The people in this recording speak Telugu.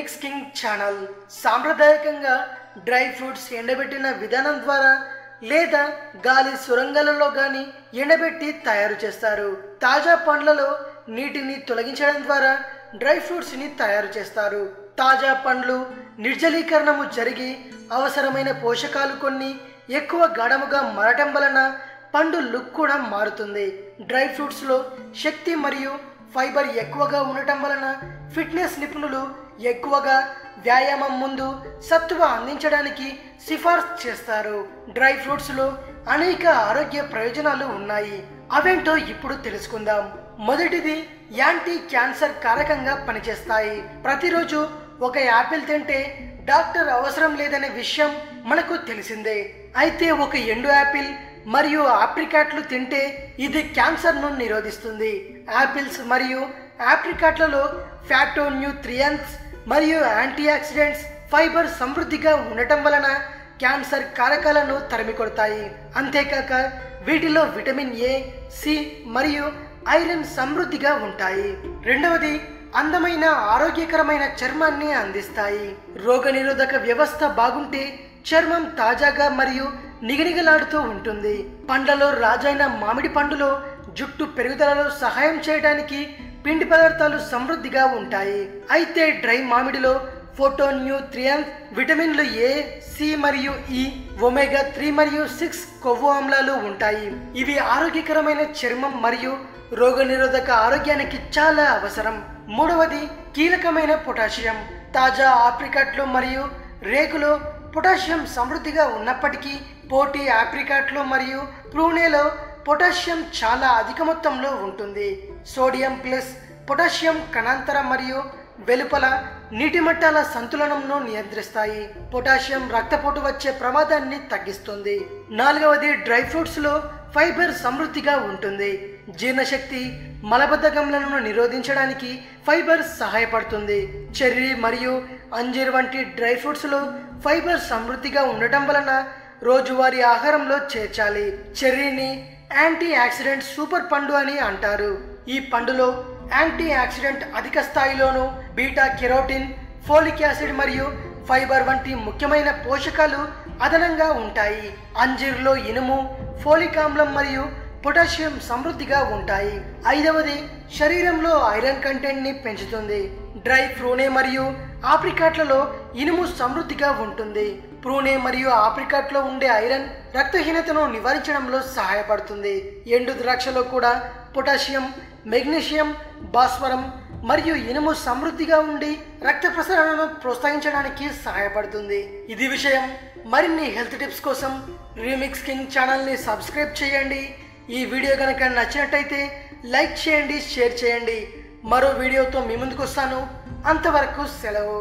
రీమిక్స్ కింగ్ ఛానల్ సాంప్రదాయకంగా డ్రై ఫ్రూట్స్ ఎండబెట్టిన విధానం ద్వారా లేదా గాలి సొరంగాలలో గాని ఎండబెట్టి తయారు చేస్తారు. తాజా పండ్లలో నీటిని తొలగించడం ద్వారా డ్రై ఫ్రూట్స్ ని తయారు చేస్తారు. తాజా పండ్లు నిర్జలీకరణము జరిగి అవసరమైన పోషకాలు కొన్ని ఎక్కువ గాఢముగా మారటం వలన పండు లుక్ కూడా మారుతుంది. డ్రై ఫ్రూట్స్ లో శక్తి మరియు ఫైబర్ ఎక్కువగా ఉండటం వలన ఫిట్నెస్ నిపుణులు ఎక్కువగా వ్యాయామం ముందు సత్తువ అందించడానికి సిఫార్సు చేస్తారు. డ్రై ఫ్రూట్స్ లో అనేక ఆరోగ్య ప్రయోజనాలు ఉన్నాయి. అవేంటో ఇప్పుడు తెలుసుకుందాం. మొదటిది, యాంటీ క్యాన్సర్ కారకంగా పనిచేస్తాయి. ప్రతిరోజు ఒక యాపిల్ తింటే డాక్టర్ అవసరం లేదనే విషయం మనకు తెలిసిందే. అయితే ఒక ఎండు యాపిల్ మరియు ఆప్రికాట్లు తింటే ఇది క్యాన్సర్ ను నిరోధిస్తుంది. యాపిల్స్ మరియు ఆప్రికాట్లలో ఫ్యాటోన్యూట్రియన్స్ మరియు యాంటీ ఆక్సిడెంట్స్ ఫైబర్ సమృద్ధిగా ఉండటం వలన క్యాన్సర్ కారకాలను తరిమి కొడతాయి. అంతేకాక వీటిలో విటమిన్ ఏ, సి మరియు ఐరన్ సమృద్ధిగా ఉంటాయి. రెండవది, అందమైన ఆరోగ్యకరమైన చర్మాన్ని అందిస్తాయి. రోగనిరోధక వ్యవస్థ బాగుంటే చర్మం తాజాగా మరియు నిగనిగలాడుతూ ఉంటుంది. పండ్లలో రాజైన మామిడి పండులో జుట్టు పెరుగుదలలో సహాయం చేయడానికి పిండి పదార్థాలు సమృద్ధిగా ఉంటాయి. అయితే డ్రై మామిడిలో ఫోటోన్యూట్రియన్స్, విటమిన్లు ఏ, సి మరియు ఈ, ఒమేగా 3 మరియు 6 కొవ్వు ఆమ్లాలు ఉంటాయి. ఇవి ఆరోగ్యకరమైన చర్మం మరియు రోగనిరోధక ఆరోగ్యానికి చాలా అవసరం. మూడవది, కీలకమైన పొటాషియం. తాజా ఆప్రికాట్లు మరియు రేకులో పొటాషియం సమృద్ధిగా ఉన్నప్పటికీ పోటీ ఆప్రికాట్లు మరియు ప్రూనేలో పొటాషియం చాలా అధిక మొత్తంలో ఉంటుంది. సోడియం ప్లస్ పొటాషియం కణాంతర మరియు వెలుపల నీటి మట్టాల సంతులనంను నియంత్రిస్తాయి. పొటాషియం రక్తపోటు వచ్చే ప్రమాదాన్ని తగ్గిస్తుంది. నాలుగవది, డ్రై ఫ్రూట్స్ లో ఫైబర్ సమృద్ధిగా ఉంటుంది. జీర్ణశక్తి, మలబద్ధకములను నిరోధించడానికి ఫైబర్ సహాయపడుతుంది. చెర్రీ మరియు అంజీర్ వంటి డ్రై ఫ్రూట్స్ లో ఫైబర్ సమృద్ధిగా ఉండటం వలన రోజువారీ ఆహారంలో చేర్చాలి. చెర్రీని యాంటీ ఆక్సిడెంట్ సూపర్ పండు అని అంటారు. ఈ పండులో యాంటీ ఆక్సిడెంట్ అధిక స్థాయిలోను బీటా కెరోటిన్, ఫోలిక్ యాసిడ్ మరియు ఫైబర్ వంటి ముఖ్యమైన పోషకాలు అదనంగా ఉంటాయి. అంజీర్లో ఇనుము, ఫోలిక్ ఆమ్లం మరియు పొటాషియం సమృద్ధిగా ఉంటాయి. ఐదవది, శరీరంలో ఐరన్ కంటెంట్ ని పెంచుతుంది. డ్రై ప్రూనే మరియు ఆప్రికాట్లలో ఇనుము సమృద్ధిగా ఉంటుంది. ప్రూనే మరియు ఆప్రికాట్లో ఉండే ఐరన్ రక్తహీనతను నివారించడంలో సహాయపడుతుంది. ఎండు ద్రాక్షలో కూడా పొటాషియం, మెగ్నీషియం, భాస్వరం మరియు ఇనుము సమృద్ధిగా ఉండి రక్త ప్రసరణను ప్రోత్సహించడానికి సహాయపడుతుంది. ఇది విషయం. మరిన్ని హెల్త్ టిప్స్ కోసం రీమిక్స్ కింగ్ ఛానల్ ని సబ్స్క్రైబ్ చేయండి. ఈ వీడియో కనుక నచ్చినట్టయితే లైక్ చేయండి, షేర్ చేయండి. మరో వీడియోతో మీ ముందుకు వస్తాను. అంతవరకు సెలవు.